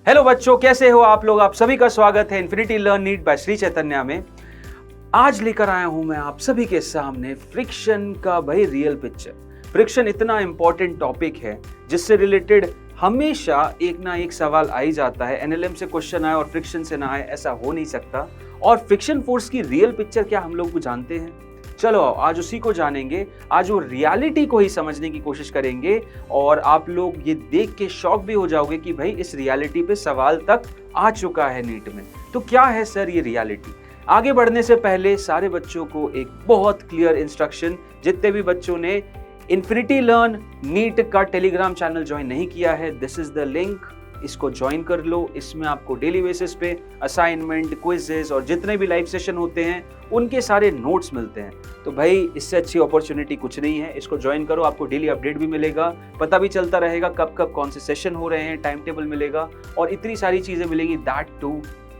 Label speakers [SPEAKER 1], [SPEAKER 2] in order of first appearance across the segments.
[SPEAKER 1] Hello बच्चों, कैसे हो आप लोग। आप सभी का स्वागत है infinity learn NEET by Sri Chaitanya में। आज लेकर आया हूं मैं आप सभी के सामने फ्रिक्शन का भाई रियल पिक्चर। फ्रिक्शन इतना इंपॉर्टेंट टॉपिक है जिससे रिलेटेड हमेशा एक ना एक सवाल आ ही जाता है। एनएलएम से क्वेश्चन आए और फ्रिक्शन से ना आए, ऐसा हो नहीं सकता। और फ्रिक्शन फोर्स की रियल पिक्चर क्या हम लोग को जानते हैं? चलो आज उसी को जानेंगे। आज वो रियलिटी को ही समझने की कोशिश करेंगे और आप लोग ये देख के शॉक भी हो जाओगे कि भाई इस रियलिटी पे सवाल तक आ चुका है नीट में। तो क्या है सर ये रियलिटी? आगे बढ़ने से पहले सारे बच्चों को एक बहुत क्लियर इंस्ट्रक्शन, जितने भी बच्चों ने इन्फिनिटी लर्न नीट का टेलीग्राम चैनल ज्वाइन नहीं किया है, दिस इज द लिंक, इसको ज्वाइन कर लो। इसमें आपको डेली बेसिस पे असाइनमेंट, क्विजेस और जितने भी लाइव सेशन होते हैं उनके सारे नोट्स मिलते हैं। तो भाई इससे अच्छी अपॉर्चुनिटी कुछ नहीं है, इसको ज्वाइन करो। आपको डेली अपडेट भी मिलेगा, पता भी चलता रहेगा कब कब कौन से सेशन हो रहे हैं, टाइम टेबल मिलेगा और इतनी सारी चीजें मिलेंगी, that too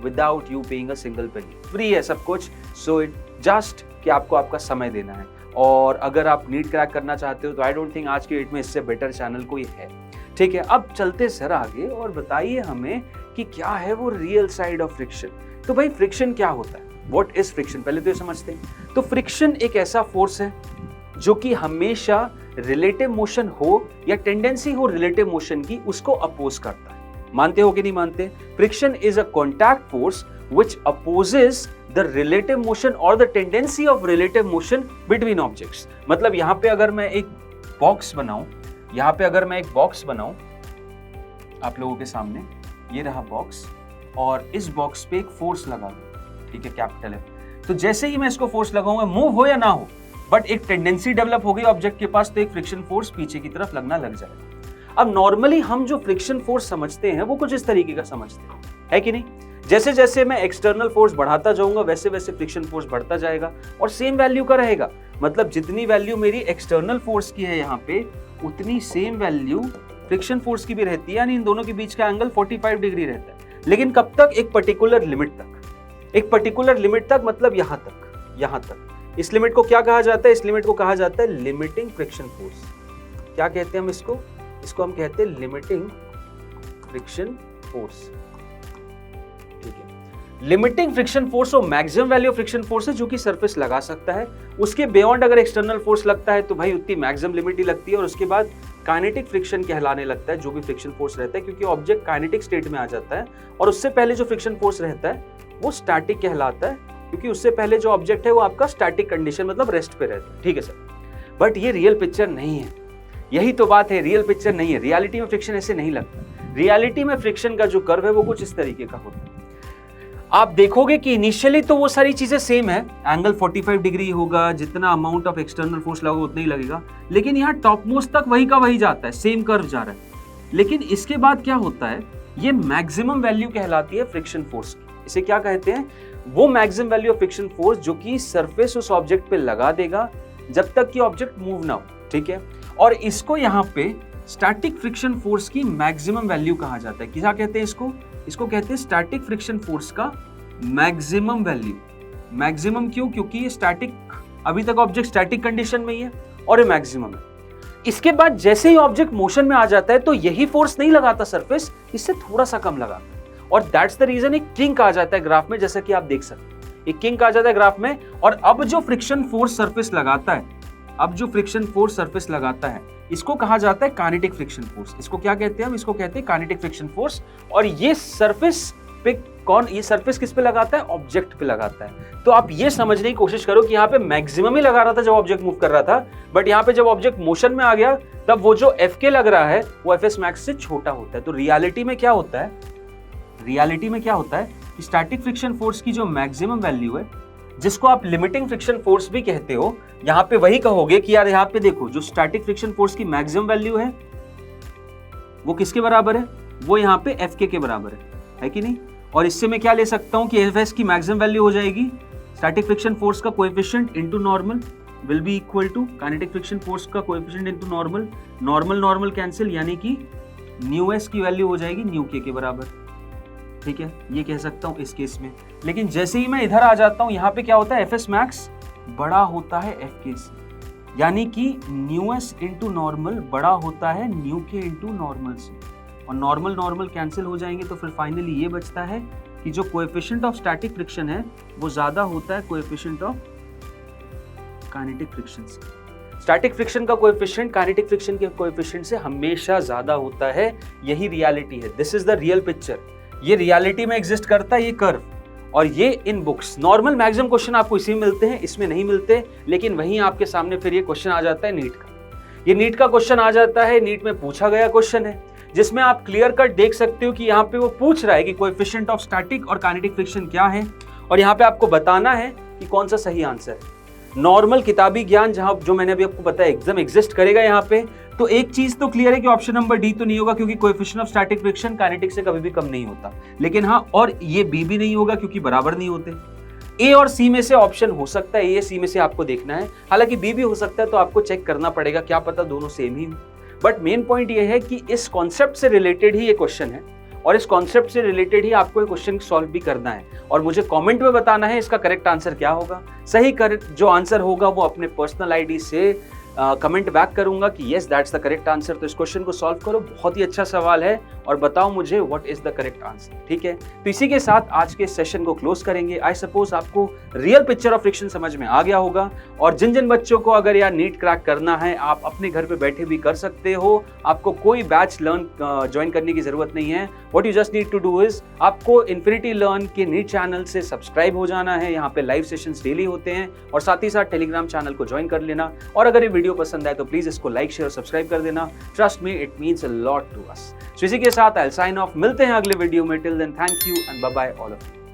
[SPEAKER 1] without you paying a single penny. Free है सब कुछ। सो इट जस्ट कि आपको आपका समय देना है। और अगर आप नीट क्रैक करना चाहते हो तो आई डोंट थिंक आज की डेट में इससे बेटर चैनल कोई है। ठीक है, अब चलते सर आगे और बताइए हमें कि क्या है वो रियल साइड ऑफ फ्रिक्शन। तो भाई फ्रिक्शन क्या होता है? What is friction? पहले तो ये समझते हैं। तो फ्रिक्शन एक ऐसा फोर्स है जो कि हमेशा रिलेटिव मोशन हो या टेंडेंसी हो रिलेटिव मोशन की, उसको अपोज करता है। मानते हो कि नहीं मानते? Friction is a contact force which opposes the relative motion or the tendency of relative motion between objects। मतलब यहां पे अगर मैं एक बॉक्स बनाऊं, आप लोगों के सामने, ये रहा बॉक्स और इस बॉक्स पे एक फोर्स लगा दूं, ठीक है, कैपिटल F। तो जैसे ही मैं इसको फोर्स लगाऊंगा, मूव हो या ना हो, बट एक टेंडेंसी डेवलप हो गई ऑब्जेक्ट के पास, तो एक फ्रिक्शन फोर्स पीछे की तरफ लगना लग जाएगा। अब नॉर्मली हम जो फ्रिक्शन फोर्स समझते हैं वो कुछ इस तरीके का समझते है कि नहीं? जैसे जैसे मैं एक्सटर्नल फोर्स बढ़ाता जाऊंगा वैसे वैसे फ्रिक्शन फोर्स बढ़ता जाएगा और सेम वैल्यू का रहेगा। मतलब जितनी वैल्यू मेरी एक्सटर्नल फोर्स की है यहाँ पे, उतनी सेम वैल्यू फ्रिक्शन फोर्स की भी रहती है, यानी इन दोनों के बीच का एंगल 45 डिग्री रहता है। लेकिन कब तक? एक पर्टिकुलर लिमिट तक, मतलब यहाँ तक। इस लिमिट को क्या कहा जाता है? इस लिमिट को कहा जाता है लिमिटिंग फ्रिक्शन फोर्स। क्या कहते हैं हम इसको? इसको हम कहते हैं limiting friction force. Limiting friction force वो मैक्सिमम वैल्यू फ्रिक्शन फोर्स है जो कि सरफेस लगा सकता है। उसके बियॉन्ड अगर एक्सटर्नल फोर्स लगता है तो भाई उतनी मैक्सिमम लिमिट ही लगती है और उसके बाद काइनेटिक फ्रिक्शन कहलाने लगता है जो भी फ्रिक्शन फोर्स रहता है, क्योंकि ऑब्जेक्ट काइनेटिक स्टेट में आ जाता है। और उससे पहले जो फ्रिक्शन फोर्स रहता है वो स्टैटिक कहलाता है, क्योंकि उससे पहले जो ऑब्जेक्ट है वो आपका स्टैटिक कंडीशन मतलब रेस्ट पे रहता है। ठीक है सर, बट ये रियल पिक्चर नहीं है। यही तो बात है, रियल पिक्चर नहीं है। रियलिटी में फ्रिक्शन ऐसे नहीं लगता। रियलिटी में फ्रिक्शन का जो कर्व है वो कुछ इस तरीके का होता है। आप देखोगे कि इनिशियली तो वो सारी चीजें सेम है, एंगल 45 डिग्री होगा, जितना अमाउंट ऑफ एक्सटर्नल फोर्स लगेगा उतना ही लगेगा, लेकिन यहाँ टॉप मोस्ट तक वही का वही जाता है, सेम कर्व जा रहा है। लेकिन इसके बाद क्या होता है, ये मैक्सिमम वैल्यू कहलाती है फ्रिक्शन फोर्स की। इसे क्या कहते हैं? वो maximum value of friction force जो कि सरफेस उस ऑब्जेक्ट पे लगा देगा जब तक कि ऑब्जेक्ट मूव ना हो। ठीक है, और इसको यहाँ पे स्टैटिक फ्रिक्शन फोर्स की मैक्सिमम वैल्यू कहा जाता है। क्या कहते हैं इसको? इसको कहते हैं स्टैटिक फ्रिक्शन फोर्स का मैक्सिमम वैल्यू। मैक्सिमम क्यों? क्योंकि ये स्टैटिक, अभी तक ऑब्जेक्ट स्टैटिक कंडीशन में ही है और ये मैक्सिमम है। इसके बाद जैसे ही ऑब्जेक्ट मोशन में आ जाता है तो यही फोर्स नहीं लगाता सरफेस, इससे थोड़ा सा कम लगाता है और दैट्स द रीजन एक किंक आ जाता है ग्राफ में, जैसा कि आप देख सकते हैं एक किंक आ जाता है ग्राफ में। और अब जो फ्रिक्शन फोर्स सरफेस लगाता है, इसको कहा जाता है काइनेटिक फ्रिक्शन फोर्स। इसको क्या कहते हैं हम? इसको कहते हैं काइनेटिक फ्रिक्शन फोर्स। और ये सरफेस पे ये सरफेस किस पे लगाता है? ऑब्जेक्ट पे लगाता है। तो आप ये समझने की कोशिश करो कि यहाँ पे मैक्सिमम ही लगा रहा था जब ऑब्जेक्ट मूव कर रहा था, बट यहाँ पे जब ऑब्जेक्ट मोशन में आ गया तब वो जो Fk लग रहा है वो Fs मैक्स से छोटा होता है। तो रियलिटी में क्या होता है कि स्टैटिक फ्रिक्शन फोर्स की जो मैक्सिमम वैल्यू है, जिसको आप लिमिटिंग फ्रिक्शन फोर्स भी कहते हो, यहाँ पे वही कहोगे कि यार यहाँ पे देखो जो स्टैटिक फ्रिक्शन फोर्स की मैक्सिमम वैल्यू है वो किसके बराबर है? वो यहाँ पे Fk के बराबर है कि नहीं? और इससे मैं क्या ले सकता हूँ कि Fs की मैक्सिमम वैल्यू हो जाएगी स्टैटिक फ्रिक्शन फोर्स का coefficient into normal will be equal to kinetic friction force का coefficient into normal. Normal cancel, यानी कि न्यू एस की वैल्यू हो जाएगी न्यू के बराबर। ठीक है, ये कह सकता हूँ इस केस में। लेकिन जैसे ही मैं इधर आ जाता हूँ, यहाँ पे क्या होता है? Fs मैक्स बड़ा होता है Fk से, यानी कि न्यू एस इंटू नॉर्मल बड़ा होता है न्यू के इंटू नॉर्मल से। और नॉर्मल नॉर्मल कैंसिल हो जाएंगे, तो फिर फाइनली ये बचता है कि जो कोएफिशिएंट ऑफ स्टैटिक फ्रिक्शन है वो ज्यादा होता है कोएफिशिएंट ऑफ काइनेटिक फ्रिक्शन से। स्टैटिक फ्रिक्शन का कोएफिशिएंट काइनेटिक फ्रिक्शन के कोएफिशिएंट से हमेशा ज्यादा होता है। यही रियलिटी है, this is the real picture. ये रियलिटी में एग्जिस्ट करता है ये कर्व, और ये इन बुक्स नॉर्मल मैक्सिमम क्वेश्चन आपको इसी में मिलते हैं, इसमें नहीं मिलते। लेकिन वहीं आपके सामने फिर ये क्वेश्चन आ जाता है नीट का। ये नीट का क्वेश्चन आ जाता है, नीट में पूछा गया क्वेश्चन है, जिसमें आप क्लियर कट देख सकते हो कि यहाँ पे वो पूछ रहा है कि कोएफिशिएंट ऑफ स्टैटिक और काइनेटिक फ्रिक्शन क्या है, और यहाँ पे आपको बताना है कि कौन सा सही आंसर है। नॉर्मल किताबी ज्ञान जहां जो मैंने अभी आपको बताया एग्जाम एग्जिस्ट करेगा यहाँ पे, तो एक चीज तो क्लियर है कि ऑप्शन नंबर डी तो नहीं होगा, क्योंकि coefficient of static friction kinetic से कभी भी कम नहीं होता। लेकिन हाँ, और ये बी भी नहीं होगा क्योंकि बराबर नहीं होते। ए और सी में से ऑप्शन हो सकता है, ए सी में से आपको देखना है, हालांकि बी भी हो सकता है, तो आपको चेक करना पड़ेगा, क्या पता दोनों सेम ही हो। बट मेन पॉइंट ये है कि इस कॉन्सेप्ट से रिलेटेड ही ये क्वेश्चन है, और इस कॉन्सेप्ट से रिलेटेड ही आपको ये क्वेश्चन सॉल्व भी करना है, और मुझे कमेंट में बताना है इसका करेक्ट आंसर क्या होगा। सही करेक्ट जो आंसर होगा वो अपने पर्सनल आईडी से कमेंट बैक करूंगा कि yes that's the correct answer. तो इस क्वेश्चन को सॉल्व करो, बहुत ही अच्छा सवाल है, और बताओ मुझे what is the correct answer. ठीक है, तो इसी के साथ आज के सेशन को क्लोज करेंगे। आई सपोज आपको रियल पिक्चर ऑफ फ्रिक्शन समझ में आ गया होगा, और जिन जिन बच्चों को अगर यार नीट क्रैक करना है, आप अपने घर पे बैठे भी कर सकते हो, आपको कोई बैच ज्वाइन करने की जरूरत नहीं है। What you just need to do is आपको इन्फिनिटी लर्न के नीट चैनल से सब्सक्राइब हो जाना है। यहाँ पे लाइव सेशंस डेली होते हैं, और साथ ही साथ टेलीग्राम चैनल को ज्वाइन कर लेना। और अगर ये वीडियो पसंद आए तो प्लीज इसको लाइक शेयर और सब्सक्राइब कर देना। Trust me, it means a lot to us. इसी के साथ आई विल साइन ऑफ, मिलते हैं अगले वीडियो में। Till then thank you and bye bye all of you.